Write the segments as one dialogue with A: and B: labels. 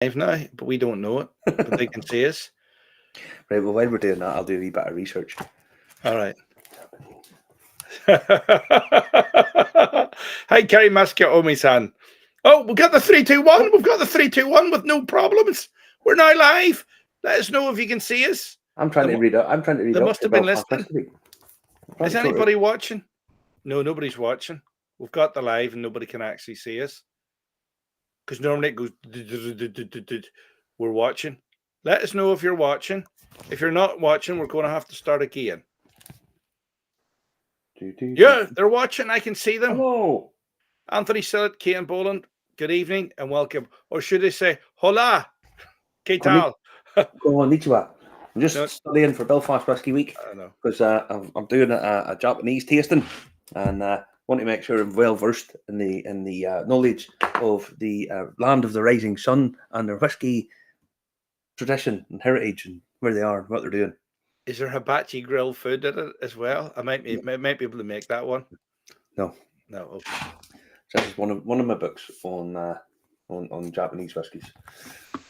A: live now, but we don't know it. But they can see us.
B: Right, well, while we're doing that, I'll do a wee bit of research.
A: All right. Hi, Kerry Musket, Omi-san. Oh, we've got the 3-2-1. We've got the 3-2-1 with no problems. We're now live. Let us know if you can see us.
B: I'm trying to read up. I'm trying to read
A: They
B: up.
A: must have been listening. Is
B: Is
A: anybody watching? No, nobody's watching. We've got the live and nobody can actually see us. Because normally it goes, we're watching. Let us know if you're watching. If you're not watching, we're going to have to start again. Yeah, they're watching. I can see them.
B: Hello.
A: Anthony Sillett, Cian Boland, good evening and welcome. Or should I say, hola, que tal?
B: Konnichiwa. I'm just studying for Belfast Whisky Week because I'm doing a Japanese tasting and want to make sure I'm well versed in the knowledge of the land of the rising sun and their whisky tradition and heritage and where they are and what they're doing.
A: Is there hibachi grill food in it as well? I might be able to make that one.
B: No.
A: Okay.
B: So this is one of my books on Japanese whiskies.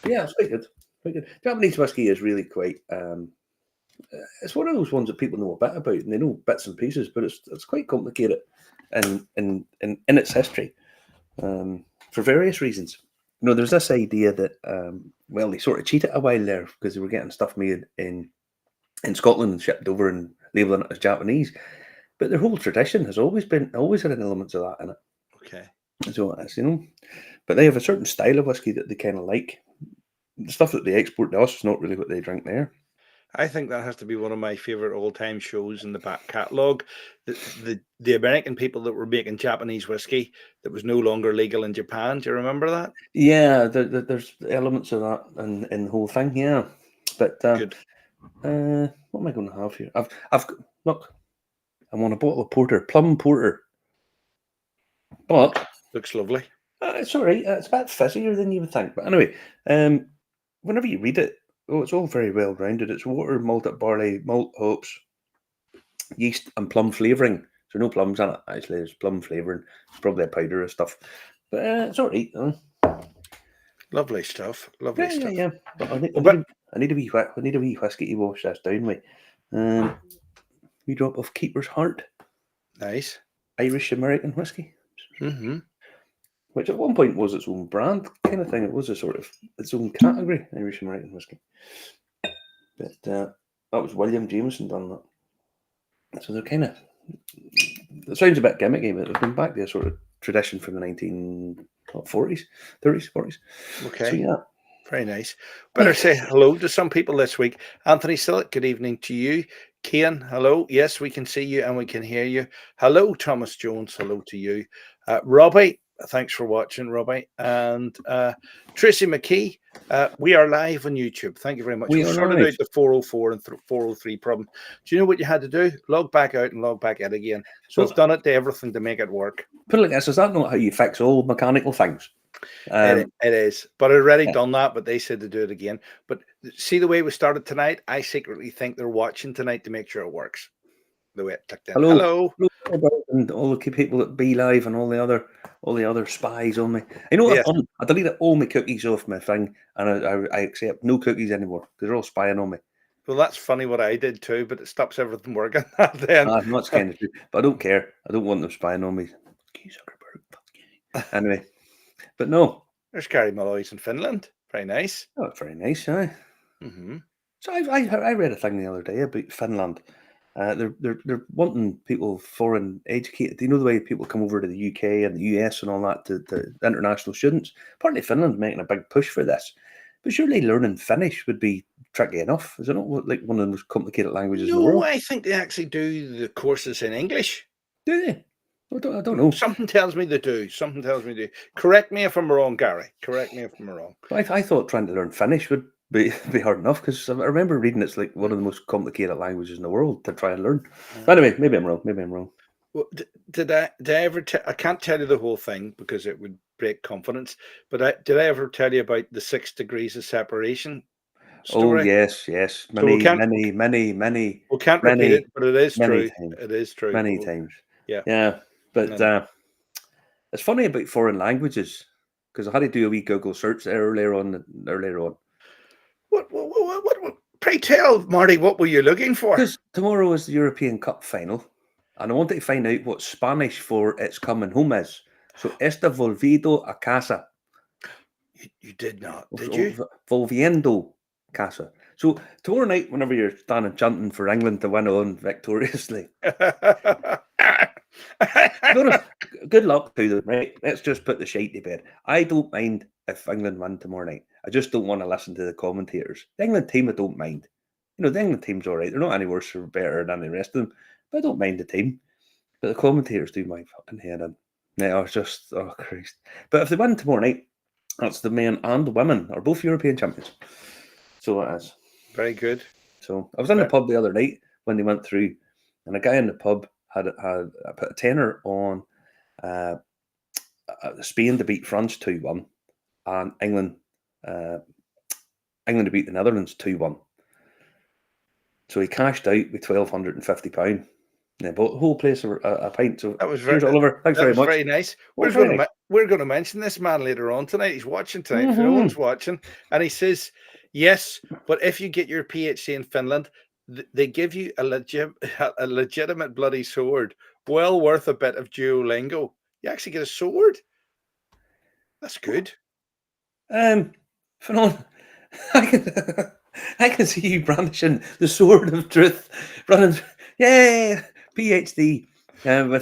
B: Yeah, it's quite good. Quite good. Japanese whiskey is really quite. It's one of those ones that people know a bit about, and they know bits and pieces, but it's quite complicated in its history for various reasons. You know, there's this idea that they sort of cheated a while there because they were getting stuff made in Scotland and shipped over and labeling it as Japanese, but their whole tradition has always had an element of that in it.
A: Okay.
B: So it is, you know, but they have a certain style of whiskey that they kind of like. The stuff that they export to us is not really what they drink there.
A: I think that has to be one of my favorite all-time shows in the back catalogue. The American people that were making Japanese whiskey that was no longer legal in Japan. Do you remember that?
B: Yeah, there's elements of that in the whole thing. Yeah, but
A: good.
B: What am I going to have here? I've look. I'm on a bottle of porter, plum porter. But
A: looks lovely.
B: It's all right. It's a bit fizzier than you would think. But anyway, whenever you read it, it's all very well rounded. It's water, malted barley, malt, hops, yeast, and plum flavouring. So no plums in it. Actually, there's plum flavouring. It's probably a powder of stuff. But it's all right.
A: Lovely stuff. Lovely stuff.
B: Yeah. But I need a wee whiskey to wash this down with. Wee drop of Keeper's Heart.
A: Nice.
B: Irish American whiskey.
A: Mm-hmm.
B: Which at one point was its own brand kind of thing. It was a sort of its own category, Irish American whiskey. But that was William Jameson done that. So they're kind of. It sounds a bit gimmicky, but they've been back to a sort of tradition from the 1940s, 30s, 40s.
A: Okay.
B: So yeah.
A: Very nice. Better say hello to some people this week. Anthony Sillett, good evening to you. Cian, hello. Yes, we can see you and we can hear you. Hello, Thomas Jones. Hello to you. Robbie, thanks for watching, Robbie. And Tracy McKee, we are live on YouTube. Thank you very much. We sorted out the 404 and 403 problem. Do you know what you had to do? Log back out and log back in again. So I've done it to everything to make it work.
B: Put it like this, is that not how you fix all mechanical things?
A: It is, but I'd already done that, but they said to do it again. But see the way we started tonight, I secretly think they're watching tonight to make sure it works. The way it clicked in. Hello.
B: And all the people at Be Live and all the other spies on me. You know what I've done? I deleted all my cookies off my thing, and I accept no cookies anymore because they're all spying on me.
A: Well, that's funny what I did too, but it stops everything working. Then
B: that's kind of true, but I don't care. I don't want them spying on me. Anyway, but no.
A: There's Gary Malloy's in Finland. Very nice.
B: Oh, very nice, aye.
A: Mm-hmm.
B: So I read a thing the other day about Finland. They're wanting people foreign educated. Do you know the way people come over to the UK and the US and all that to international students? Apparently Finland's making a big push for this. But surely learning Finnish would be tricky enough. Is it not like one of the most complicated languages in the world?
A: No, I think they actually do the courses in English.
B: Do they? I don't know.
A: Something tells me they do. Something tells me they do. Correct me if I'm wrong, Gary. Correct me if I'm wrong.
B: I thought trying to learn Finnish would be hard enough because I remember reading it's like one of the most complicated languages in the world to try and learn. But anyway, maybe I'm wrong.
A: Well, did I ever? I can't tell you the whole thing because it would break confidence. But did I ever tell you about the 6 degrees of separation story?
B: Oh yes. Many.
A: We can't repeat it, but it is true.
B: Times.
A: It is true.
B: Many times.
A: Yeah.
B: But it's funny about foreign languages. because I had to do a wee Google search earlier on.
A: What? Pray tell, Marty, what were you looking for?
B: Because tomorrow is the European Cup final, and I wanted to find out what Spanish for "it's coming home" is. So, está volviendo a casa.
A: You did not, did
B: So,
A: you?
B: volviendo casa. So, tomorrow night, whenever you're standing chanting for England to win on victoriously, good luck to them, right? Let's just put the shite to bed. I don't mind if England win tomorrow night. I just don't want to listen to the commentators. The England team, I don't mind. The England team's all right. They're not any worse or better than the rest of them, but I don't mind the team. But the commentators do my fucking head in. No, it's just, oh Christ. But if they win tomorrow night, that's the men and the women are both European champions. So it is.
A: Very good.
B: So I was in the pub the other night when they went through, and a guy in the pub had put a tenner on Spain to beat France 2-1, and England to beat the Netherlands 2-1. So he cashed out with £1,250. Yeah, bought the whole place a pint. So
A: that was
B: cheers, Oliver. Thanks very much.
A: Very nice. We're going to mention this man later on tonight. He's watching tonight. Mm-hmm. No one's watching, and he says, "Yes, but if you get your PhD in Finland, they give you a legitimate bloody sword, well worth a bit of Duolingo. You actually get a sword. That's good."
B: Fernand, I can see you brandishing the sword of truth, running. Yeah, PhD. God,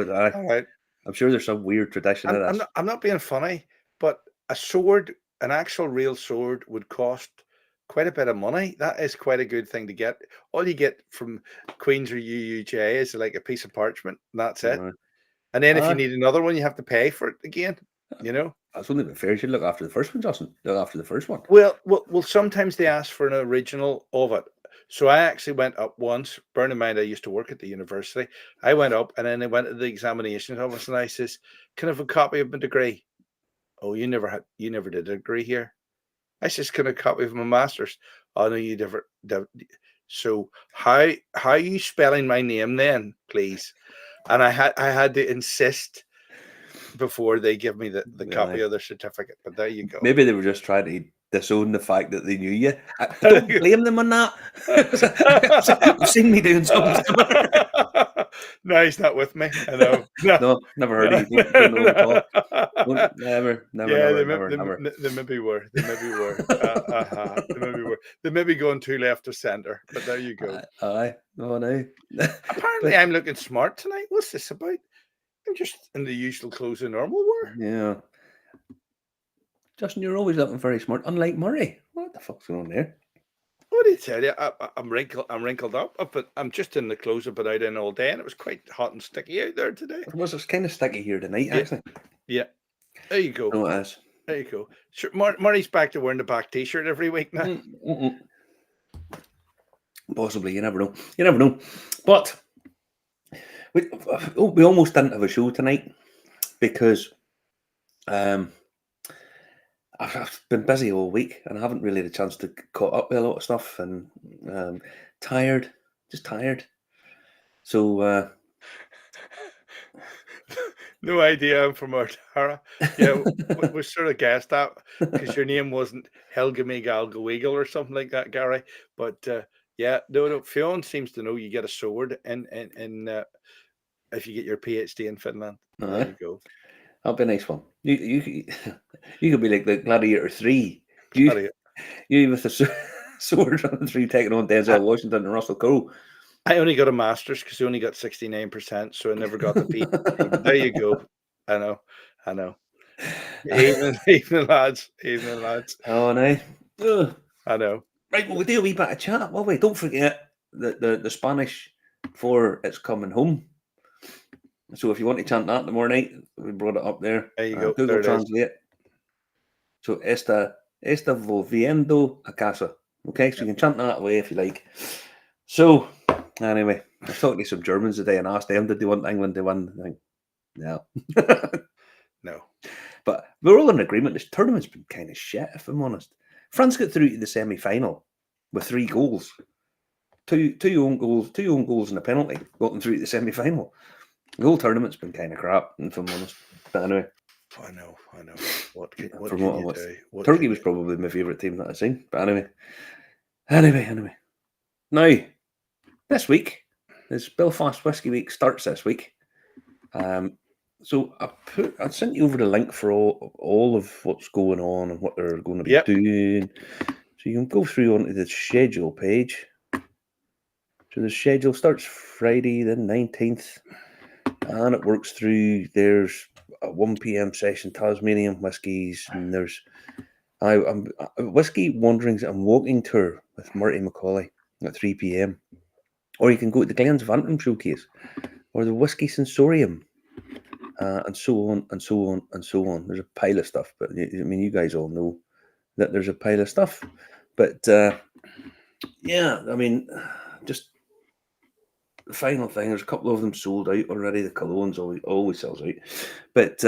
A: all right.
B: I'm sure there's some weird tradition of this.
A: I'm not being funny, but a sword, an actual real sword, would cost quite a bit of money. That is quite a good thing to get. All you get from Queen's or UUJ is like a piece of parchment, and that's it. And then if you need another one, you have to pay for it again.
B: That's only fair. You should look after the first one, Justin. Look after the first one.
A: Well, sometimes they ask for an original of it. So I actually went up once. Bear in mind, I used to work at the university. I went up, and then I went to the examination office, and I says, "Can I have a copy of my degree?" "Oh, you never did a degree here." I says, "Can I have a copy of my master's?" "Oh no, you never." So how are you spelling my name then, please? And I had to insist before they give me the copy of their certificate. But there you go.
B: Maybe they were just trying to disown the fact that they knew you. I don't blame them on that. You've seen me doing something similar.
A: No, he's not with me. I know.
B: No, never heard of you. Don't know at all. Never.
A: They maybe were. They maybe were. They may be going too left or centre. But there you go.
B: Aye. Oh no.
A: Apparently, I'm looking smart tonight. What's this about? I'm just in the usual clothes I normal wear.
B: Yeah. Justin, you're always looking very smart, unlike Murray. What the fuck's going on there?
A: What did I tell you? I'm wrinkled up, but I'm just in the clothes I've been out in all day, and it was quite hot and sticky out there today.
B: It was. It's kind of sticky here tonight, actually.
A: Yeah. There you go.
B: No, it is.
A: There you go. Sure, Murray's back to wearing the back t-shirt every week now.
B: Possibly. You never know. But we almost didn't have a show tonight because I've been busy all week and I haven't really had a chance to caught up with a lot of stuff and tired. So
A: no idea. I'm from Ardara. Yeah, we sort of guessed that because your name wasn't Helga Galgo Eagle or something like that, Gary. But yeah, no. Fionn seems to know you get a sword in if you get your PhD in Finland. There you go.
B: That'll be a nice one. You could be like the Gladiator 3. You with the sword on 3 taking on Denzel Washington and Russell Crowe.
A: I only got a master's because I only got 69%, so I never got the PhD. But there you go. I know. Evening, lads.
B: Oh no.
A: I know.
B: Right, well, we do a wee bit of chat. Well, wait, don't forget the Spanish for "it's coming home." So if you want to chant that tomorrow night, we brought it up there.
A: There you go.
B: Google Translate. So está volviendo a casa. Okay, so you can chant that away if you like. So anyway, I was talking to some Germans today and asked them, did they want England to win? Like, no.
A: No.
B: But we're all in agreement. This tournament's been kind of shit, if I'm honest. France got through to the semi-final with 3 goals. Two own goals and a penalty got them through to the semi-final. The whole tournament's been kind of crap, if I'm honest. But anyway.
A: I know. What
B: From
A: can
B: what I
A: you
B: watched,
A: do? What
B: Turkey
A: can
B: was
A: you?
B: probably my favourite team that I've seen. But anyway. Now, this week is Belfast Whisky Week starts this week. So I sent you over the link for all of what's going on and what they're going to be
A: Yep.
B: doing. So you can go through onto the schedule page. So the schedule starts Friday the 19th, and it works through. There's a 1 p.m. session, Tasmanian whiskies, and there's I'm whiskey wanderings and walking tour with Marty McCauley at 3 p.m. Or you can go to the Glens Vantrum showcase or the Whiskey Sensorium, and so on and so on and so on. There's a pile of stuff, but I mean, you guys all know that there's a pile of stuff. But yeah, I mean, just the final thing. There's a couple of them sold out already. The colognes always sells out, but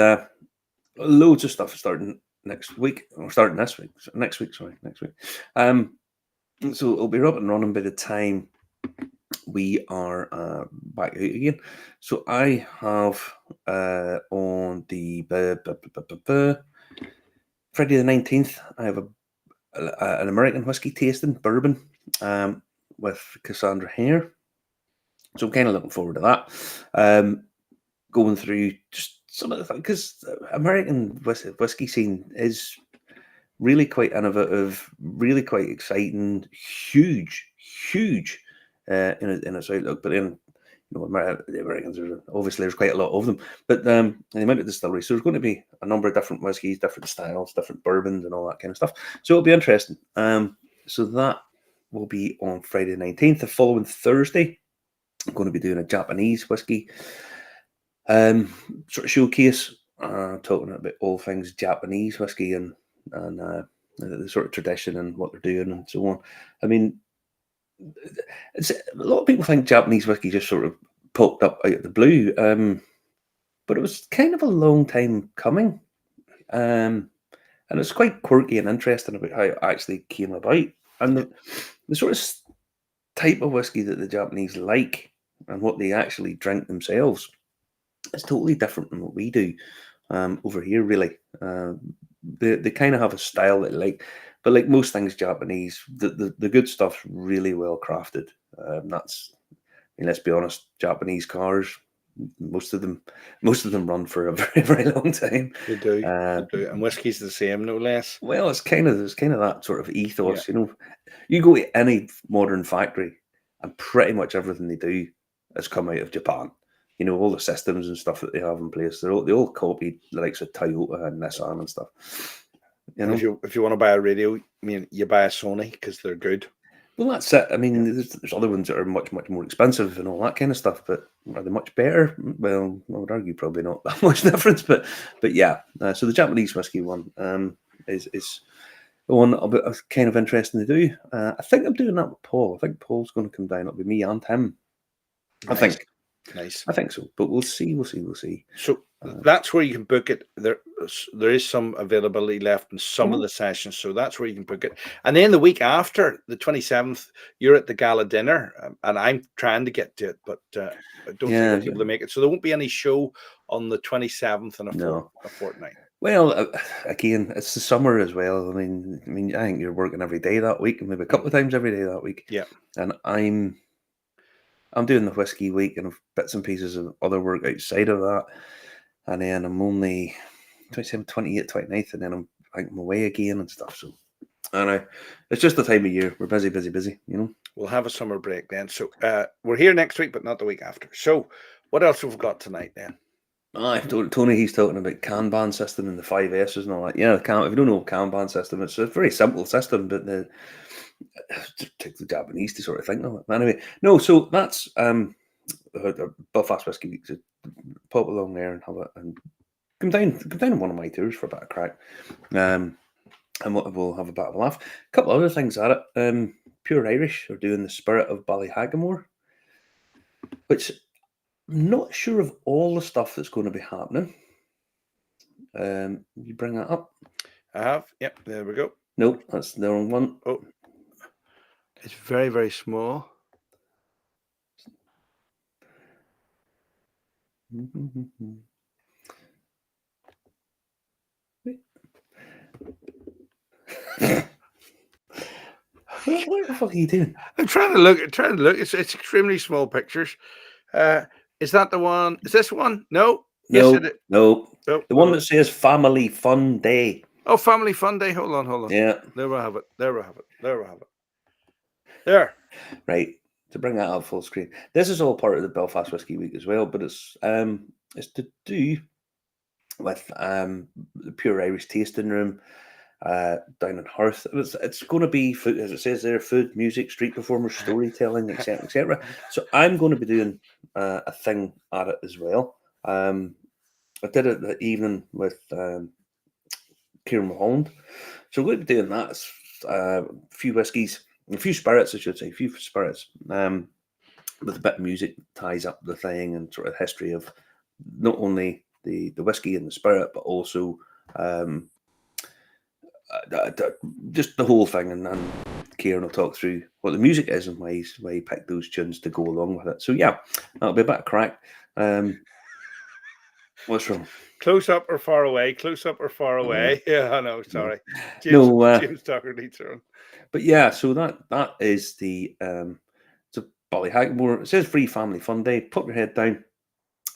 B: loads of stuff starting next week or starting this week. Next week. So it'll be up and running by the time we are back out again. So I have on the Friday the 19th, I have an American whiskey tasting bourbon with Cassandra Hare. So I'm kind of looking forward to that. Going through just some of the things, because American whiskey scene is really quite innovative, really quite exciting, huge in its outlook. But then, the Americans, obviously there's quite a lot of them. But the amount of distilleries, so there's going to be a number of different whiskies, different styles, different bourbons, and all that kind of stuff. So it'll be interesting. So that will be on Friday the 19th. The following Thursday, I'm going to be doing a Japanese whiskey sort of showcase, talking about all things Japanese whiskey and the sort of tradition and what they're doing and so on. I mean, a lot of people think Japanese whiskey just sort of popped up out of the blue, but it was kind of a long time coming, and it's quite quirky and interesting about how it actually came about, and the sort of type of whiskey that the Japanese like and what they actually drink themselves is totally different than what we do over here. Really, they kind of have a style that they like, but like most things Japanese, the good stuff's really well crafted. That's, I mean, let's be honest, Japanese cars, most of them run for a very long time.
A: They do.
B: Uh,
A: They do. And whiskey's the same, no less.
B: well, it's kind of there's kind of that sort of
A: Yeah.
B: ethos, You go to any modern factory, and pretty much everything they do has come out of Japan. All the systems and stuff that they have in place, they all copied the likes of Toyota and Nissan and stuff.
A: And if you want to buy a radio, I mean, you buy a Sony because they're good.
B: Well, that's it. I mean, there's other ones that are much more expensive and all that kind of stuff, but are they much better? Well, I would argue probably not that much difference, but yeah. So the Japanese whiskey one is the one I'll be kind of interesting to do. I think I'm doing that with Paul. I think Paul's going to come down. It'll be me and him.
A: Nice. Nice.
B: I think so, but we'll see.
A: So that's where you can book it. There is some availability left in some of the sessions, so that's where you can book it. And then the week after, the 27th, you're at the gala dinner, and I'm trying to get to it, but I don't think I'll be able to make it. So there won't be any show on the 27th in a fortnight.
B: Well, again, it's the summer as well. I mean, I think you're working every day that week, and maybe a couple of times every day that week.
A: Yeah,
B: and I'm doing the whiskey week and bits and pieces of other work outside of that. And then I'm only 27, 28, 29th, and then I'm away again and stuff. So, it's just the time of year. We're busy.
A: We'll have a summer break then. So we're here next week, but not the week after. So what else have we got tonight then?
B: Tony, he's talking about Kanban system and the 5S's and all that. Yeah, if you don't know Kanban system, it's a very simple system, but it takes the Japanese to sort of think of it. Anyway, no, so that's Belfast Whisky Week. So pop along there and have it, and come down on one of my tours for a bit of crack, and we'll have a bit of a laugh. A couple of other things at it. Pure Irish are doing the Spirit of Ballyhaggamore, which I'm not sure of all the stuff that's going to be happening. You bring that up?
A: I have. Yep, there we go.
B: Nope, that's the wrong one.
A: Oh, it's very, very small.
B: What the fuck are you doing?
A: I'm trying to look. It's extremely small pictures. Is that the one? Is this one? No. Yes, it
B: No,
A: is.
B: no.
A: No.
B: The one that says Family Fun Day.
A: Oh, Family Fun Day. Hold on.
B: Yeah.
A: There we have it. There.
B: Right. To bring that up full screen. This is all part of the Belfast Whisky Week as well, but it's to do with the Pure Irish Tasting Room down in Hearth. It's going to be food, as it says there, food, music, street performers, storytelling, etc., etc. So I'm going to be doing a thing at it as well. I did it the evening with Kieran Mulholland. So we're going to be doing that. It's, a few whiskies, a few spirits, I should say, a few spirits. With a bit of music ties up the thing and sort of history of not only the whiskey and the spirit, but also just the whole thing. And Kieran will talk through what the music is and why he picked those tunes to go along with it. So yeah, that'll be a bit of crack. What's wrong?
A: Close up or far away? Close up or far away? Yeah, I know. Sorry,
B: No,
A: James Tucker needs her.
B: But yeah, so that is the it's a Ballyhackmore. It says Free Family Fun Day. Put your head down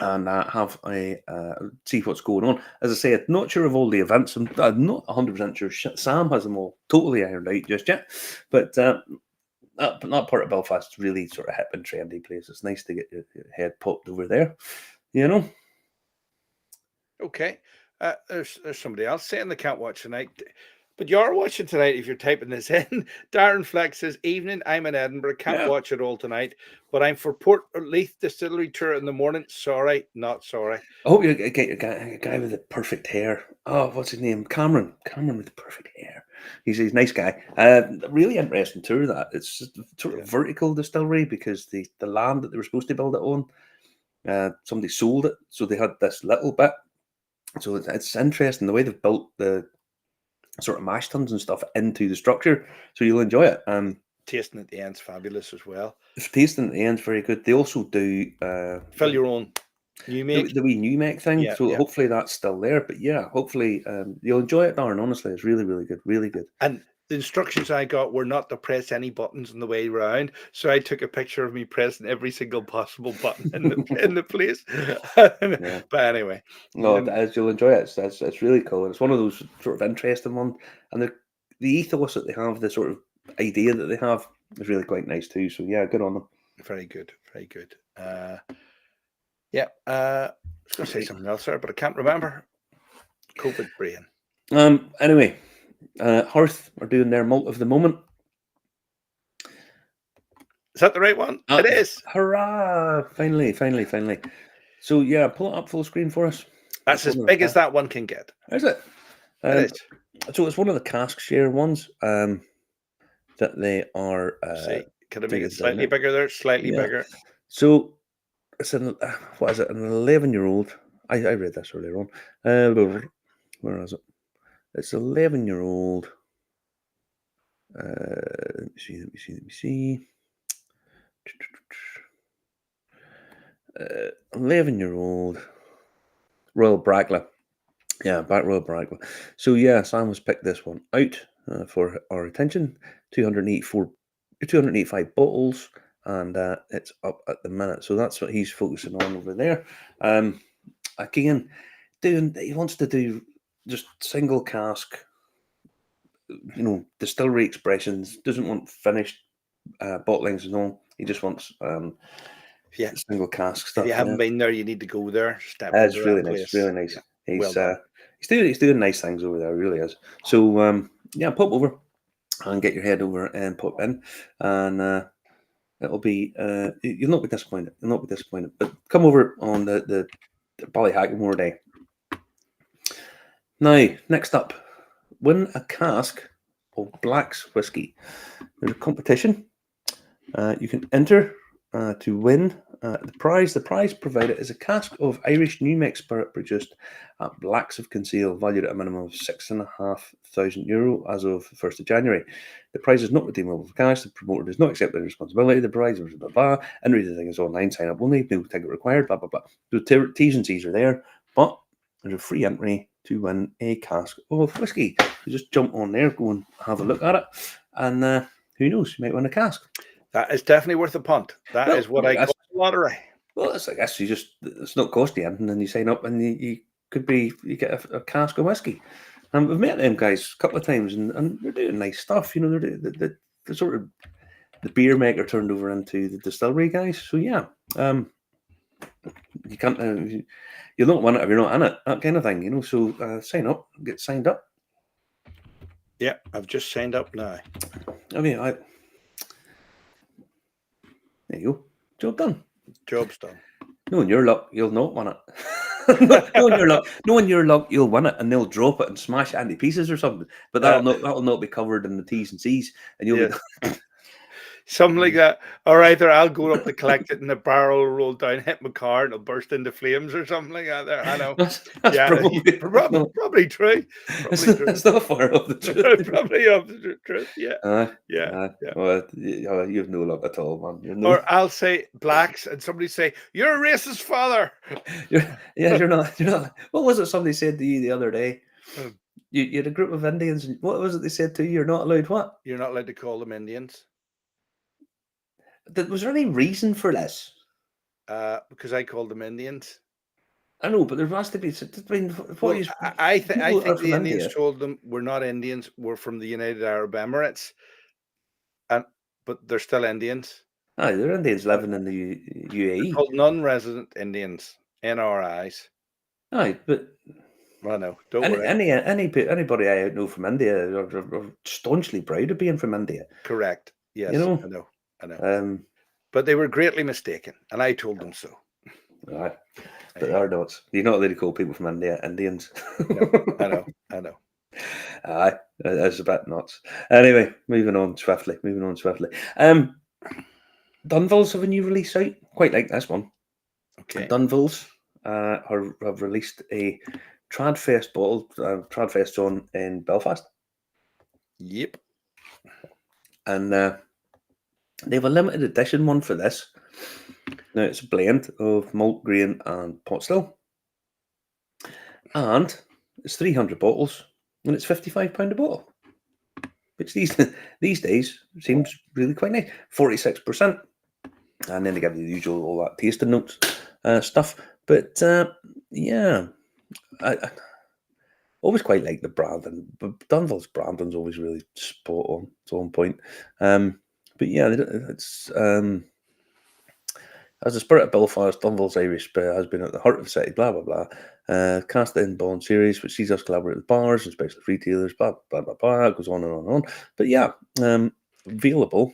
B: and have a see what's going on. As I say, I'm not sure of all the events. I'm not 100% sure. Sam has them all totally ironed out just yet, but that part of Belfast is really sort of hip and trendy place. It's nice to get your head popped over there, you know.
A: Okay. There's somebody else saying they can't watch tonight. But you're watching tonight if you're typing this in. Darren Flex says, evening, I'm in Edinburgh. Can't watch it all tonight. But I'm for Port Leith Distillery tour in the morning. Sorry, not sorry.
B: I hope you get a guy with the perfect hair. Oh, what's his name? Cameron. Cameron with the perfect hair. He's a nice guy. Really interesting tour, that. It's just sort of vertical distillery because the land that they were supposed to build it on, somebody sold it. So they had this little bit. So it's interesting the way they've built the sort of mash tuns and stuff into the structure. So you'll enjoy it.
A: Tasting at the end's fabulous as well.
B: Tasting at the end's very good. They also do
A: fill your own new make.
B: The wee new make thing.
A: Yeah,
B: so hopefully that's still there. But yeah, hopefully you'll enjoy it, Darren. Honestly, it's really, really good. Really good.
A: And the instructions I got were not to press any buttons on the way around. So I took a picture of me pressing every single possible button in the place. Yeah. But anyway.
B: No, you'll enjoy it. It's really cool. And it's one of those sort of interesting ones. And the ethos that they have, the sort of idea that they have is really quite nice too. So yeah, good on them.
A: Very good. Very good. Yeah. I was going to say something else there, but I can't remember. COVID brain.
B: Anyway, Hearth are doing their malt of the moment.
A: Is that the right one? It is.
B: Hurrah! Finally. So yeah, pull it up full screen for us.
A: That's as big as that one can get.
B: Is it?
A: It is.
B: So it's one of the cask share ones that they are.
A: See, could have made it slightly bigger there, slightly bigger.
B: So it's an 11-year-old. I read this earlier on. Where is it? It's 11-year-old. Let me see. 11-year-old Royal Bragla. Yeah, back Royal Bragla. So yeah, Sam has picked this one out for our attention. 285 bottles, and it's up at the minute. So that's what he's focusing on over there. Again, he wants to do just single cask, distillery expressions. Doesn't want finished bottlings and all. He just wants single cask stuff.
A: If you haven't been there, you need to go there.
B: It's really nice, really nice. Yeah. He's doing nice things over there, really is. So pop over and get your head over and pop in, and it'll be you'll not be disappointed. You'll not be disappointed. But come over on the Ballyhackmore day. Now, next up, win a cask of Black's whiskey. There's a competition. You can enter to win the prize. The prize provided is a cask of Irish New Make spirit produced at Black's of Kinsale, valued at a minimum of €6,500 as of the 1st of January. The prize is not redeemable for cash. The promoter does not accept any responsibility. The prize is blah, blah, blah. And read the thing is online, sign up only, no ticket required, blah, blah, blah. The T's and C's are there, but there's a free entry to win a cask of whiskey. You just jump on there, go and have a look at it, and who knows, you might win a cask.
A: That is definitely worth a punt. That
B: Well,
A: is what
B: I
A: I
B: guess,
A: call lottery.
B: well, I guess it's not cost you anything, and you sign up, and you get a cask of whiskey. And we've met them guys a couple of times, and they're doing nice stuff. You know, they're the sort of the beer maker turned over into the distillery guys. So yeah, you can't you'll not win it if you're not in it, that kind of thing. You know, so sign up, get signed up.
A: Yeah, I've just signed up now.
B: I mean, there you go, job done.
A: Job's done.
B: Knowing your luck, you'll not win it. knowing your luck, you'll win it, and they'll drop it and smash it into pieces or something. But that'll not be covered in the T's and C's, and you'll
A: Yes.
B: be
A: Something like that. Or either I'll go up to collect it and the barrel will roll down, hit my car, and it'll burst into flames or something like that. There, I know.
B: that's
A: Yeah, probably true.
B: It's not far off the truth.
A: Probably off the truth. Yeah.
B: Yeah. Well, you have no luck at all, man. You're
A: Or I'll say blacks, and somebody say you're a racist father.
B: You're not. What was it somebody said to you the other day?
A: Hmm.
B: You had a group of Indians, and what was it they said to you? You're not allowed what?
A: You're not allowed to call them Indians.
B: Was there any reason for this?
A: Because I called them Indians.
B: I know, but there has to be. I mean,
A: Well, I think the Indians
B: India.
A: told them we're not Indians. We're from the United Arab Emirates, but they're still Indians.
B: Aye, they're Indians living in the
A: They're
B: UAE.
A: called non-resident Indians, NRIs.
B: Aye, but
A: I know. Don't worry.
B: Anybody I know from India are staunchly proud of being from India.
A: Correct. Yes,
B: You know?
A: I know. But they were greatly mistaken, and I told them so.
B: Aye, but they're not. You're not allowed to call people from India Indians.
A: No, I know.
B: Aye, that's a bit nuts. Anyway, moving on swiftly. Dunville's have a new release out. Quite like this one.
A: Okay.
B: Dunville's have released a Tradfest bottle. Tradfest on in Belfast.
A: Yep.
B: And they have a limited edition one for this. Now it's a blend of malt, grain, and pot still. And it's 300 bottles, and it's £55 a bottle. Which these days seems really quite nice. 46%. And then they give you the usual, all that tasting notes stuff. But yeah, I always quite like the branding. But Dunville's branding's always really spot on. It's on point. But yeah, it's as the spirit of Belfast, Dunville's Irish spirit has been at the heart of the city, blah, blah, blah. Cast in Bond series, which sees us collaborate with bars and specialist retailers, blah, blah, blah, blah. It goes on and on and on. But yeah, available.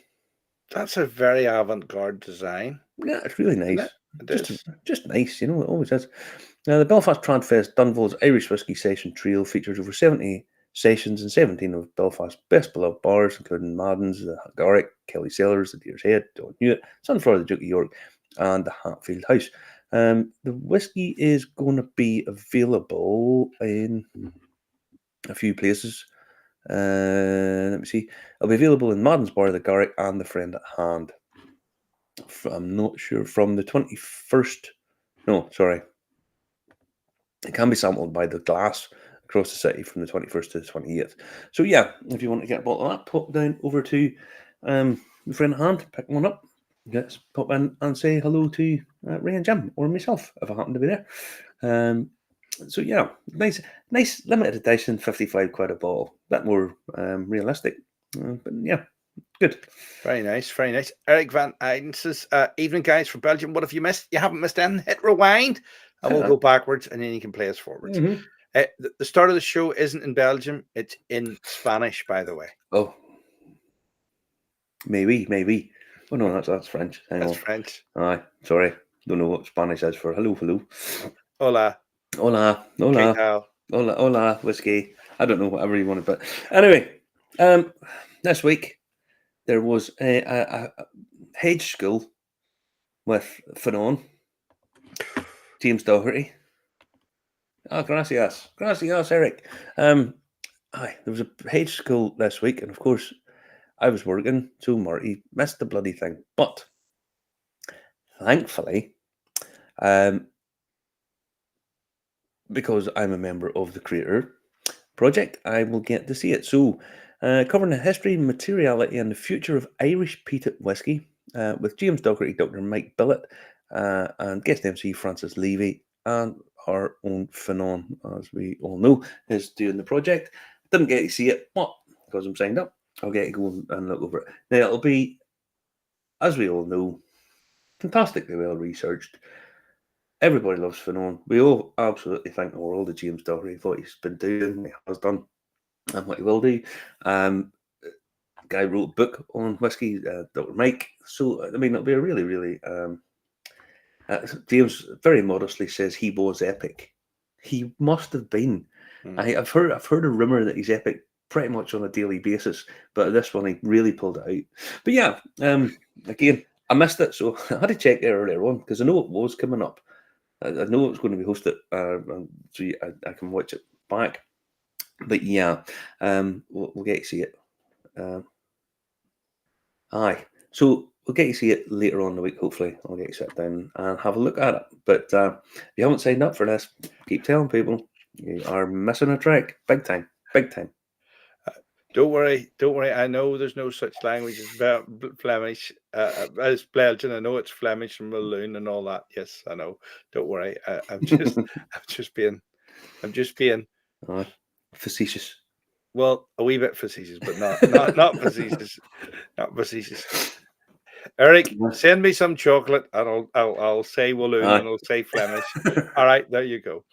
A: That's a very avant-garde design.
B: Yeah, it's really nice.
A: It
B: just nice, you know, it always is. Now, the Belfast Tradfest Dunville's Irish Whiskey Session Trio features over 70 sessions in 17 of Belfast's best beloved bars, including Madden's, the Garrick, Kelly Cellars, the Deer's Head, Don Hewitt, Sunflower, the Duke of York, and the Hatfield House. The whiskey is going to be available in a few places. Let me see. It'll be available in Madden's Bar, the Garrick, and the Friend at Hand. I'm not sure, from the 21st. No, sorry. It can be sampled by the Glass across the city from the 21st to the 28th. So yeah, if you want to get a bottle of that, pop down over to the Friend at Hand, pick one up. Yes, pop in and say hello to Ray and Jim or myself if I happen to be there. So yeah, nice limited edition, 55 quid a bottle. Bit more realistic, but yeah, good.
A: Very nice, very nice. Eric Van Eyden says, "Evening, guys from Belgium. What have you missed? You haven't missed anything. Hit rewind, and we'll go backwards, and then you can play us forwards."
B: Mm-hmm.
A: The start of the show isn't in Belgium; it's in Spanish, by the way.
B: Oh, maybe. Oh no, that's French.
A: That's French.
B: Aye, sorry. Don't know what Spanish is for hello.
A: Hola.
B: Hola, whiskey. I don't know, whatever you want to put. Anyway, this week there was a hedge school with Fanon, James Doherty. Gracias, Eric. There was a hedge school this week, and of course, I was working, so Marty missed the bloody thing. But thankfully, because I'm a member of the Creator Project, I will get to see it. So, covering the history, materiality, and the future of Irish peated whiskey with James Dougherty, Dr. Mike Billett, and guest MC Francis Levy, and our own Fanon, as we all know, is doing the project. Didn't get to see it, but because I'm signed up, I'll get to go and look over it. Now, it'll be, as we all know, fantastically well researched. Everybody loves Fanon. We all absolutely thank the world of James Dougherty for what he's been doing, what he has done, and what he will do. Guy wrote a book on whiskey, Dr. Mike. So, I mean, it'll be a really, really. James very modestly says he was epic. He must have been. I've heard a rumor that he's epic pretty much on a daily basis, but this one he really pulled it out. But yeah, again, I missed it, so I had to check it earlier on because I know it was coming up. I know it was going to be hosted, so I can watch it back. But yeah, we'll get to see it. Aye, so we'll get to see it later on in the week. Hopefully, I'll get to sit down and have a look at it. But if you haven't signed up for this, keep telling people you are missing a trick, big time, big time.
A: Don't worry. I know there's no such language as Flemish, as Belgian. I know it's Flemish and Walloon and all that. Yes, I know. Don't worry. I'm just being
B: Facetious.
A: well, a wee bit facetious, but not facetious, not facetious. Eric, send me some chocolate, and I'll say Walloon and I'll say Flemish. All right, there you go.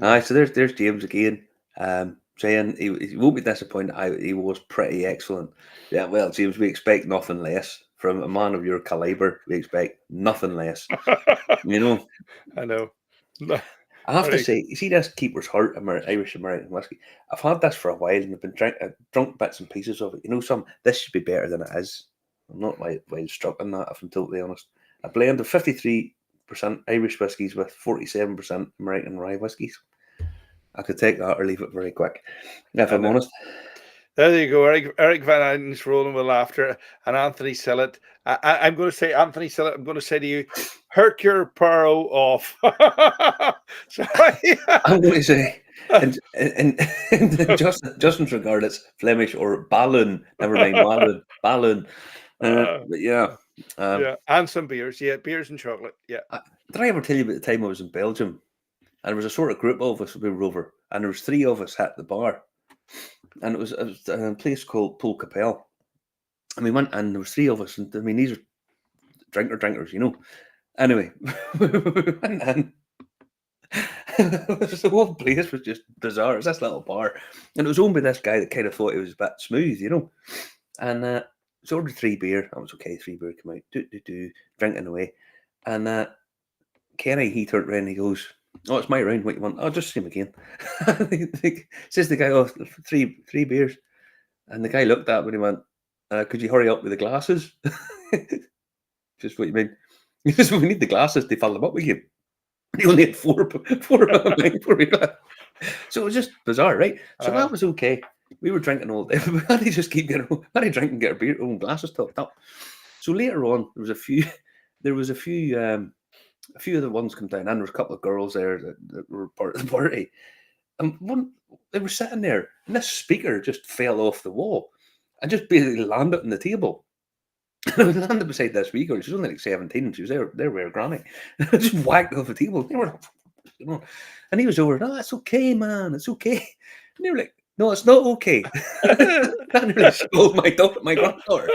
B: Aye, so there's James again. Saying he won't be disappointed. He was pretty excellent. Yeah, well, James, we expect nothing less from a man of your caliber. We expect nothing less. You know.
A: I know. No,
B: I have to say, you see this Keeper's Heart Irish American whiskey. I've had this for a while and I've been drunk bits and pieces of it. You know, this should be better than it is. I'm not wild struck on that, if I'm totally honest. A blend of 53% Irish whiskies with 47% American rye whiskies. I could take that or leave it very quick, if I'm honest.
A: There you go. Eric Van Eyden's rolling with laughter. And Anthony Sillett. I'm going to say, Anthony Sillett, I'm going to say to you, hurt your Poirot off. Sorry.
B: I'm going to say, in Justin's regard, it's Flemish or Balloon. Never mind, Balloon. But yeah.
A: Yeah, and some beers. Yeah, beers and chocolate. Yeah.
B: Did I ever tell you about the time I was in Belgium? And there was a sort of group of us we were over, and there was 3 of us at the bar, and it was a place called Pool Capel, and we went, and there was 3 of us, and I mean these are drinkers, you know. Anyway, we went in. The whole place was just bizarre. It was this little bar, and it was owned by this guy that kind of thought he was a bit smooth, you know. And so ordered 3 beer. That was okay. 3 beer came out, drinking away, and Kenny, he turned around and he goes, "Oh, it's my round. What you want? Oh, just see him again." Says the guy, "Oh, 3 beers," and the guy looked at me and he went, "Could you hurry up with the glasses?" Just what you mean? He says, "We need the glasses to fill them up with you." He only had 4 So it was just bizarre, right? So that was okay. We were drinking all day. We had to just keep getting, had to drink and get our beer, own glasses topped up. So later on, there was a few of the ones come down, and there was a couple of girls there that were part of the party. And they were sitting there, and this speaker just fell off the wall and just basically landed on the table. And it landed beside this wee girl. She was only like 17, and she was there with her granny. Just whacked off the table. They were, you know, and he was over, "No, it's okay, man, it's okay." And they were like, "No, it's not okay." That nearly stole my granddaughter.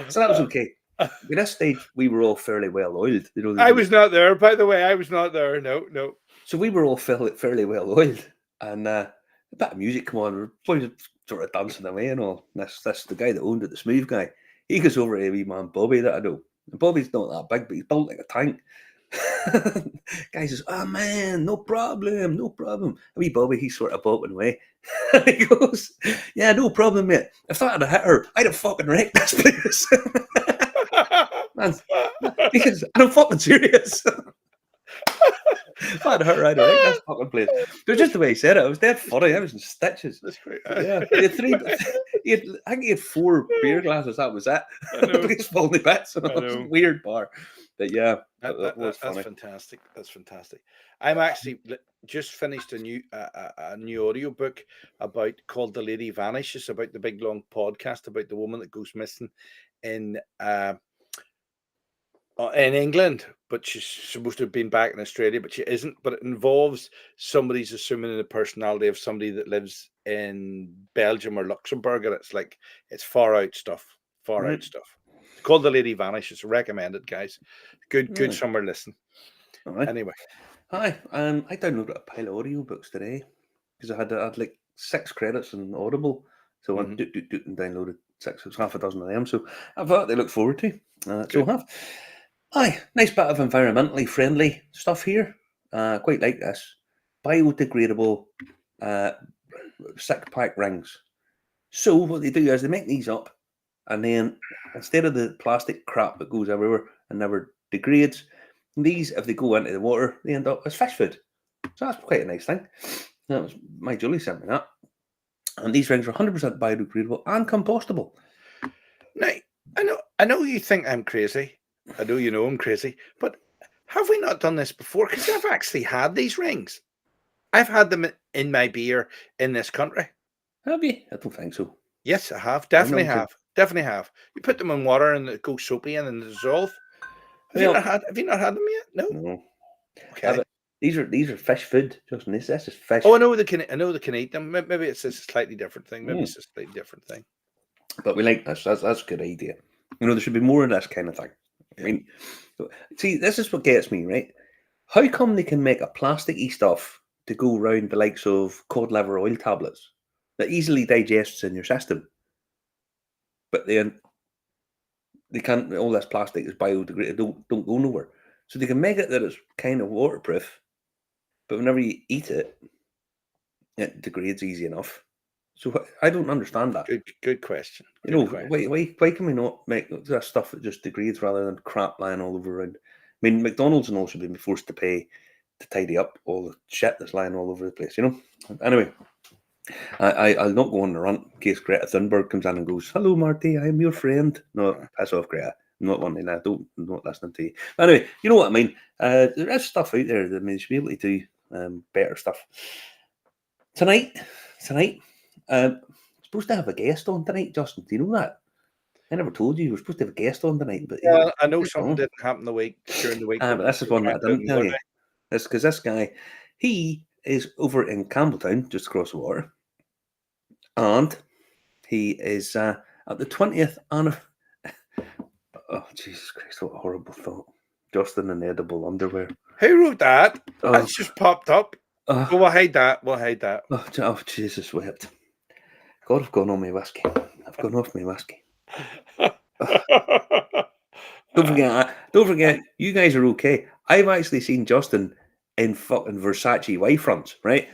B: So that was okay. At this stage, we were all fairly well oiled. You know,
A: I was not there, by the way. I was not there. No.
B: So we were all fairly well oiled, and a bit of music come on. We're sort of dancing away and all. And that's the guy that owned it, the smooth guy. He goes over to a wee man Bobby that I know. And Bobby's not that big, but he's built like a tank. Guy says, "Oh man, no problem. A wee Bobby, he's sort of bopping away." And he goes, "Yeah, no problem, mate. If that had hit her, I'd have fucking wrecked this place." Man, because I'm fucking serious. If I'd hurt right away, that's fucking place. But just the way he said it, it was dead funny. I was in stitches.
A: That's great.
B: Yeah, he had 3. I think he had 4 beer glasses. That was it. The place falling to bits. It was a weird bar. But yeah,
A: That,
B: that was
A: that's
B: funny.
A: fantastic. That's fantastic. I'm actually just finished a new audio book about called "The Lady Vanishes," about the big long podcast about the woman that goes missing in in England, but she's supposed to have been back in Australia, but she isn't. But it involves somebody's assuming the personality of somebody that lives in Belgium or Luxembourg, and it's like it's far out stuff. Far
B: Right.
A: out stuff. It's called "The Lady Vanishes." Recommended, guys. Good
B: Right.
A: summer listen.
B: All right.
A: Anyway.
B: Hi. I downloaded a pile of audiobooks today because I had like 6 credits in Audible, so I
A: Mhm.
B: and downloaded six. It was half a dozen of them. So I've got to look forward to. So
A: Good.
B: I have. Aye, nice bit of environmentally friendly stuff here. Quite like this. Biodegradable uh, stick pack rings. So what they do is they make these up, and then instead of the plastic crap that goes everywhere and never degrades, these, if they go into the water, they end up as fish food. So that's quite a nice thing. That was my Julie sent me that. And these rings are 100% biodegradable and compostable.
A: Now, I know you think I'm crazy. I know you know I'm crazy, but have we not done this before? Because I've actually had these rings. I've had them in my beer in this country.
B: Have you? I don't think so.
A: Yes, I have.
B: I've
A: Definitely
B: never seen.
A: have. Definitely have. You put them in water and it goes soapy and they dissolve.
B: Well,
A: Have you not had them yet? No.
B: no.
A: Okay.
B: But these are fish food, Justin. This is fish.
A: Oh, I know they can eat them. Maybe it's a slightly different thing. Maybe
B: Mm.
A: it's a slightly different thing.
B: But we like this. That's a good idea. There should be more of this kind of thing. I
A: Yeah.
B: mean, see, this is what gets me, right? How come they can make a plasticky stuff to go around the likes of cod liver oil tablets that easily digests in your system, but then they can't? All this plastic is biodegradable, don't go nowhere. So they can make it that it's kind of waterproof, but whenever you eat it, it degrades easy enough. So I don't understand that.
A: Good question. Good question.
B: Why can we not make that stuff that just degrades rather than crap lying all over around? I mean, McDonald's and all should be forced to pay to tidy up all the shit that's lying all over the place, Anyway, I'll not go on the rant in case Greta Thunberg comes in and goes, "Hello, Marty, I'm your friend." No, piss off, Greta. I'm not wanting that. I'm not listening to you. But anyway, you know what I mean. There is stuff out there that you should be able to do better stuff. Tonight, supposed to have a guest on tonight, Justin. Do you know that? I never told you we're supposed to have a guest on tonight, but
A: Well, I know
B: I don't
A: something
B: know.
A: didn't happen during the week, but
B: But this is
A: we'll
B: one
A: try
B: that I
A: and do it
B: didn't tell
A: another
B: you.
A: day.
B: It's because this guy, he is over in Campbelltown, just across the water, and he is at the 20th anniversary. Oh, Jesus Christ, what a horrible thought. Justin in edible underwear.
A: Who wrote that?
B: Oh,
A: That's just popped up.
B: oh,
A: Oh, we'll hide that. We'll hide that.
B: oh, Jesus wept. God, I've gone on my whiskey. I've gone off my whiskey. Don't forget, you guys are okay. I've actually seen Justin in fucking Versace wife fronts, right?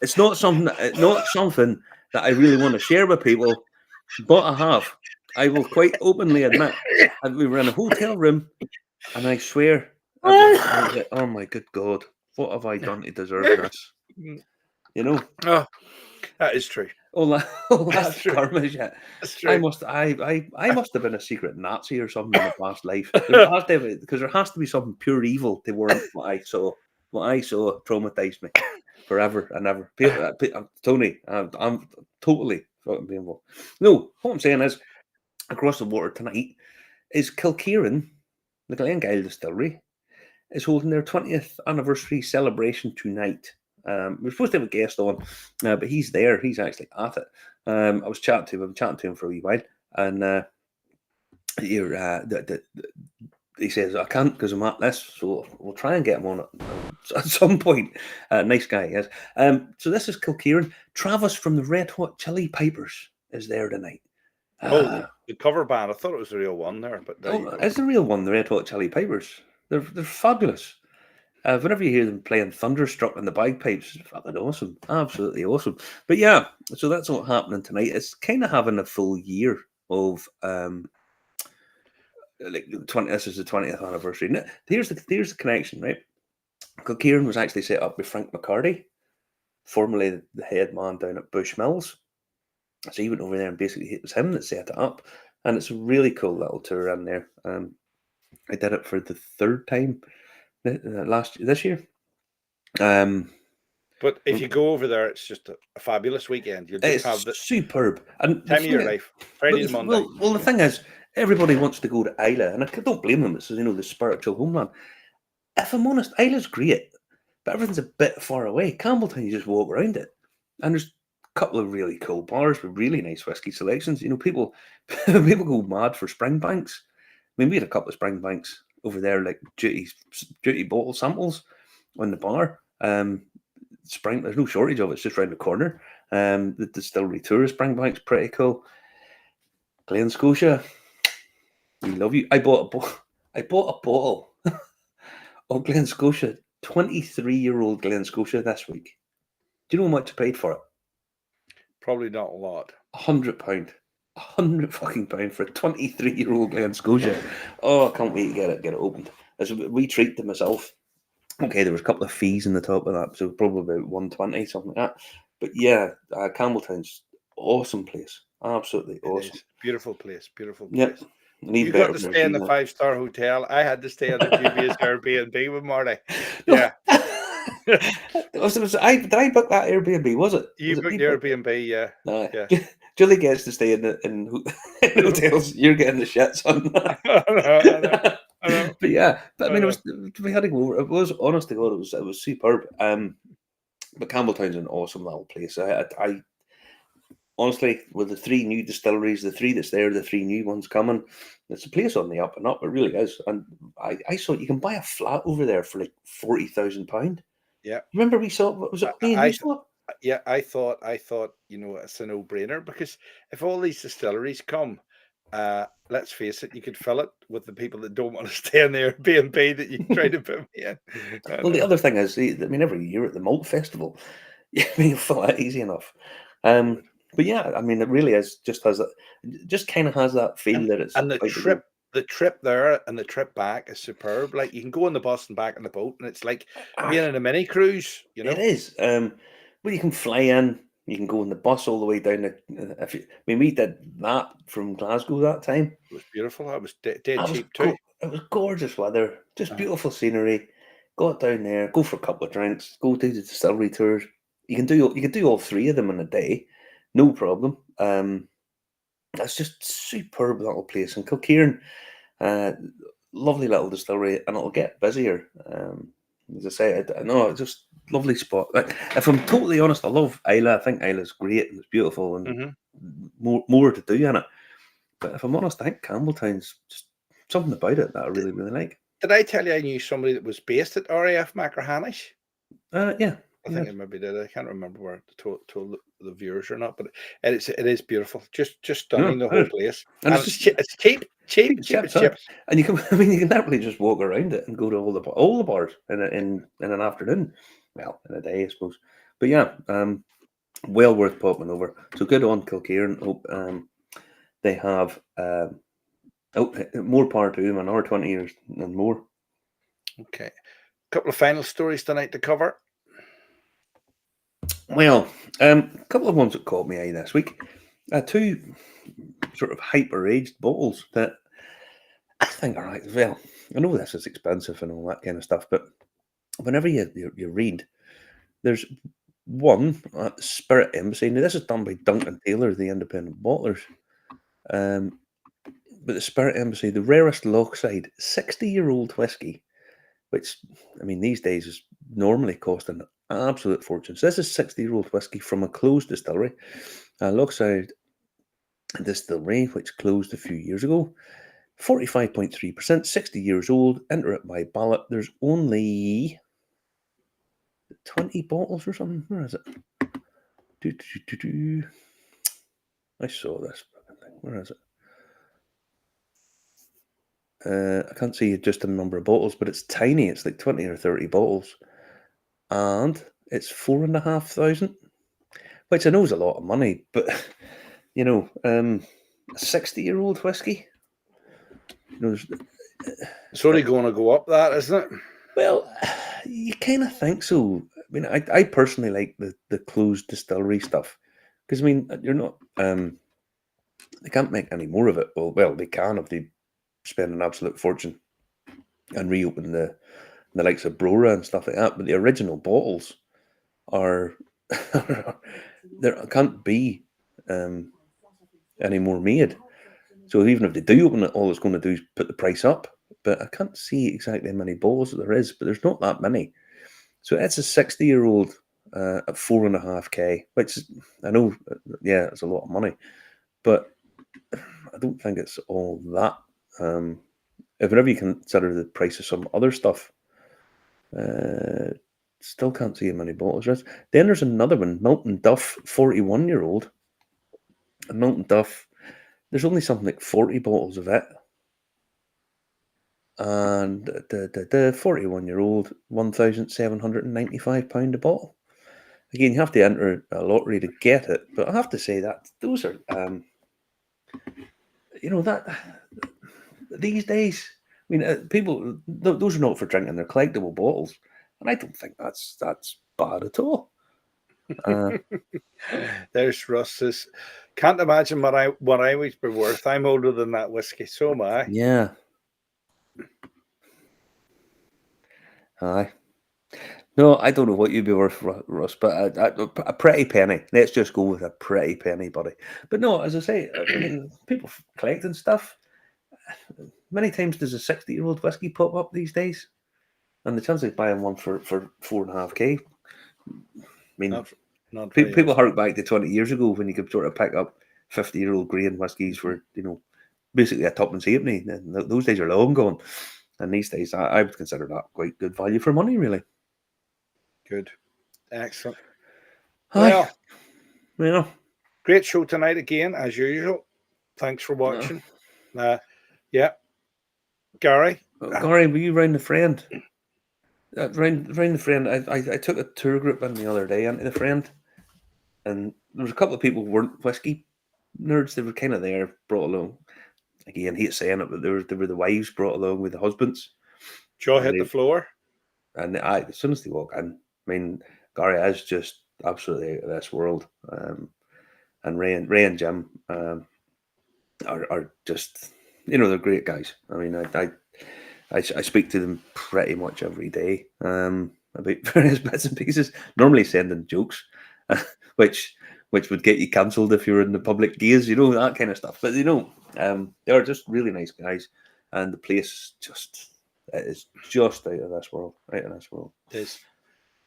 B: It's not something that I really want to share with people, but I have. I will quite openly admit that we were in a hotel room, and I swear, I was like, "Oh my good God, what have I done to deserve this?" You know,
A: Oh, that is true.
B: all
A: That's
B: that
A: true.
B: karma shit.
A: That's
B: I
A: true.
B: must, I must have been a secret Nazi or something in a past life. There has to be, because there has to be something pure evil to warrant what I saw. What I saw traumatized me forever and ever. Tony, I'm totally fucking being involved. No, what I'm saying is, across the water tonight is Kilkieran, the Glengyle Distillery, is holding their 20th anniversary celebration tonight. We're supposed to have a guest on, but he's there. He's actually at it. I was chatting to him. I'm chatting to him for a wee while, and he says I can't because I'm at this. So we'll try and get him on at some point. Nice guy, yes. So this is Kilkieran. Travis from the Red Hot Chili Pipers is there tonight.
A: Oh, the cover band. I thought it was the real one there, but there you go.
B: It's the real one, the Red Hot Chili Pipers. They're fabulous. Whenever you hear them playing Thunderstruck on the bagpipes, it's fucking awesome. Absolutely awesome. But yeah, so that's what's happening tonight. It's kind of having a full year of like 20. This is the 20th anniversary. Now, here's the connection, right? Kieran was actually set up with Frank McCarty, formerly the head man down at Bushmills. So he went over there and basically it was him that set it up. And it's a really cool little tour in there. I did it for the third time this year.
A: But if you go over there, it's just a fabulous weekend. You'll just have
B: It's
A: the
B: superb, and the
A: time of
B: thing
A: your
B: is,
A: life, Friday to Monday.
B: well, the thing is, everybody wants to go to Isla, and I don't blame them. It's the spiritual homeland. If I'm honest, Isla's great, but everything's a bit far away. Campbelltown, you just walk around it, and there's a couple of really cool bars with really nice whiskey selections. People people go mad for Springbanks. I mean, we had a couple of Springbanks over there, like duty bottle samples on the bar. There's no shortage of it. It's just round the corner. The distillery tour of Springbank's pretty cool. Glen Scotia, we love you. I bought a bottle of Glen Scotia, 23-year-old Glen Scotia this week. Do you know how much I paid for it?
A: Probably not a lot.
B: £100. £100 for a 23-year-old Glen Scotia. Oh, I can't wait to get it opened. As a wee treat to myself. Okay, there was a couple of fees in the top of that, so probably about 120, something like that. But yeah, Campbelltown's awesome place. Absolutely awesome.
A: Beautiful place. Beautiful place.
B: Yep.
A: You got to stay in the 5-star hotel. I had to stay in the dubious Airbnb with Marty. Yeah.
B: Did I book that Airbnb? Was it?
A: You booked the Airbnb, yeah. Yeah.
B: Julie gets to stay in hotels. You're getting the shits on.
A: I know.
B: But I mean, we had to go. It was, honest to God, it was superb. But Campbelltown's an awesome little place. I honestly, with the 3 new distilleries, the 3 that's there, the 3 new ones coming, it's a place on the up and up. It really is. And I saw you can buy a flat over there for like £40,000. Yeah. Remember we saw, what was it? I thought.
A: Yeah, I thought, it's a no-brainer, because if all these distilleries come, let's face it, you could fill it with the people that don't want to stay in the Airbnb that you try to put me in.
B: Well, the other thing is, I mean, every year at the Malt Festival, you fill it easy enough. But yeah, I mean, it really is just kind of has that feel that it's.
A: And the trip there and the trip back is superb. Like, you can go on the bus and back on the boat, and it's like being in a mini cruise.
B: It is. Well, you can fly in. You can go on the bus all the way down. We did that from Glasgow that time.
A: It was beautiful. That was dead cheap too.
B: It was gorgeous weather, just beautiful scenery. Got down there, go for a couple of drinks, go do the distillery tours. You can do all 3 of them in a day, no problem. That's just superb little place in Kilkieran. Lovely little distillery, and it'll get busier. As I say, I know it's just lovely spot. Like, if I'm totally honest, I love Isla. I think Isla's great and it's beautiful and more to do in it. But if I'm honest, I think Campbelltown's just something about it that I really, really like.
A: Did I tell you I knew somebody that was based at RAF Macrahanish?
B: Yeah.
A: I think I maybe did. I can't remember where told the viewers or not, but it is beautiful. Just stunning, the whole place. And it's cheap.
B: And you can literally just walk around it and go to all the bars in an afternoon. Well, in a day, I suppose. But yeah, well worth popping over. So good on Kilkieran. Hope they have more power to them, another 20 years and more.
A: Okay. A couple of final stories tonight to cover.
B: Well, a couple of ones that caught me eye this week. 2 sort of hyper-aged bottles that I think are right. Well, I know this is expensive and all that kind of stuff, but whenever you read, there's one at Spirit Embassy. Now, this is done by Duncan Taylor, the independent bottlers. But the Spirit Embassy, the rarest Lochside 60-year-old whiskey, which, I mean, these days is normally costing an absolute fortune. So this is 60-year-old whiskey from a closed distillery, Lochside Distillery, which closed a few years ago. 45.3%, 60 years old, enter it by ballot. There's only 20 bottles or something. Where is it? I saw this thing. Where is it? I can't see just the number of bottles, but it's tiny. It's like 20 or 30 bottles. And it's 4,500, which I know is a lot of money, but, a 60-year-old whiskey.
A: It's only going to go up, that, isn't it?
B: Well, you kind of think so. I mean, I personally like the closed distillery stuff, because, I mean, you're not, they can't make any more of it. Well, they can if they spend an absolute fortune and reopen the likes of Brora and stuff like that. But the original bottles are there can't be any more made. So even if they do open it, all it's going to do is put the price up. But I can't see exactly how many bottles there is, but there's not that many. So it's a 60-year-old at 4.5K, which I know, yeah, it's a lot of money, but I don't think it's all that. If whenever you consider the price of some other stuff, still can't see how many bottles there is. Then there's another one, Milton Duff, 41-year-old. And Milton Duff, there's only something like 40 bottles of it. And the 41-year-old, £1,795 a bottle. Again, you have to enter a lottery to get it, but I have to say that those are, that these days, I mean, people, those are not for drinking; they're collectible bottles, and I don't think that's bad at all.
A: There's Russ's. Can't imagine what I would be worth. I'm older than that whiskey, so am I.
B: Yeah. Aye. No, I don't know what you'd be worth, Russ, but a pretty penny. Let's just go with a pretty penny, buddy. But no, as I say, I mean, people collecting stuff. Many times does a 60-year-old whiskey pop up these days, and the chance of buying one for 4.5K. I mean,
A: not
B: people hark back to 20 years ago when you could sort of pick up 50-year-old grain whiskies for basically a tuppence halfpenny. Those days are long gone, and these days I would consider that quite good value for money, really.
A: Good, excellent.
B: Well, yeah,
A: great show tonight again as usual. Thanks for watching. Yeah, Gary.
B: Gary, were you round the friend? Round the friend. I took a tour group in the other day into the friend, and there was a couple of people who weren't whiskey nerds. They were kind of there, brought along. Again, hate saying it, but they were the wives brought along with the husbands.
A: Jaw hit the floor.
B: And as soon as they walk in, I mean, Gary is just absolutely out of this world. And Ray and Jim are just, they're great guys. I mean, I speak to them pretty much every day about various bits and pieces. Normally sending jokes, which would get you cancelled if you were in the public gaze, that kind of stuff. But they are just really nice guys, and the place is just out of this world. Out of this world.
A: It is.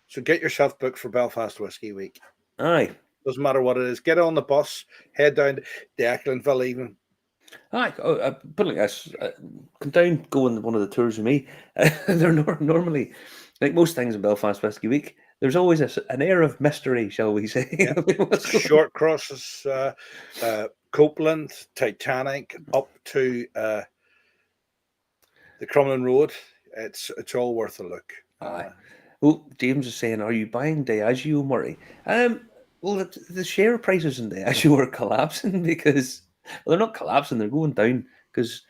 A: So get yourself booked for Belfast Whiskey Week.
B: Aye.
A: Doesn't matter what it is. Get on the bus, head down to Ecklandville even.
B: Aye, put it like this, come down, go on one of the tours with me. They're normally, like most things in Belfast Whiskey Week, there's always an air of mystery, shall we say.
A: Yeah. Short crosses, Copeland, Titanic, up to the Crumlin Road. It's all worth a look.
B: Aye. Well, James is saying, are you buying Diageo, Murray? Well, the share prices in Diageo are collapsing because, well, they're not collapsing, they're going down because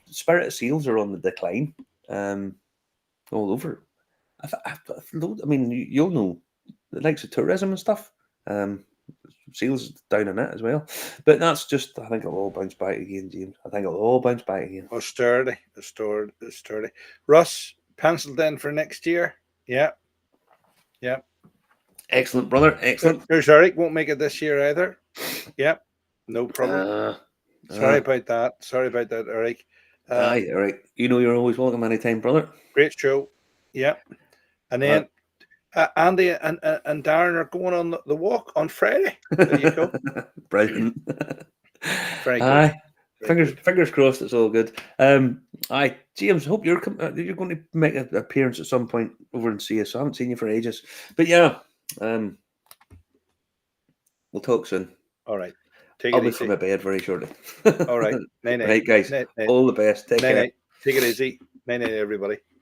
B: spirit sales are on the decline all over. I mean, you'll know the likes of tourism and stuff. Sales down in it as well. But that's just, I think it'll all bounce back again, James. I think it'll all bounce back again.
A: Austerity. Russ, penciled in for next year. Yeah.
B: Excellent, brother. Excellent.
A: There's Eric, won't make it this year either. Yeah, no problem. Sorry about that, Eric.
B: Aye, Eric. You're always welcome anytime, brother.
A: Great show. Yeah. And then Andy and Darren are going on the walk on Friday. There you go.
B: Brilliant.
A: Very good.
B: Aye. Fingers crossed it's all good. Aye, James, hope you're going to make an appearance at some point over and see us. I haven't seen you for ages. But yeah, we'll talk soon.
A: All right.
B: I'll be from my bed very shortly.
A: All right.
B: Right, guys. All the best. Take care.
A: Take it easy. Night, everybody.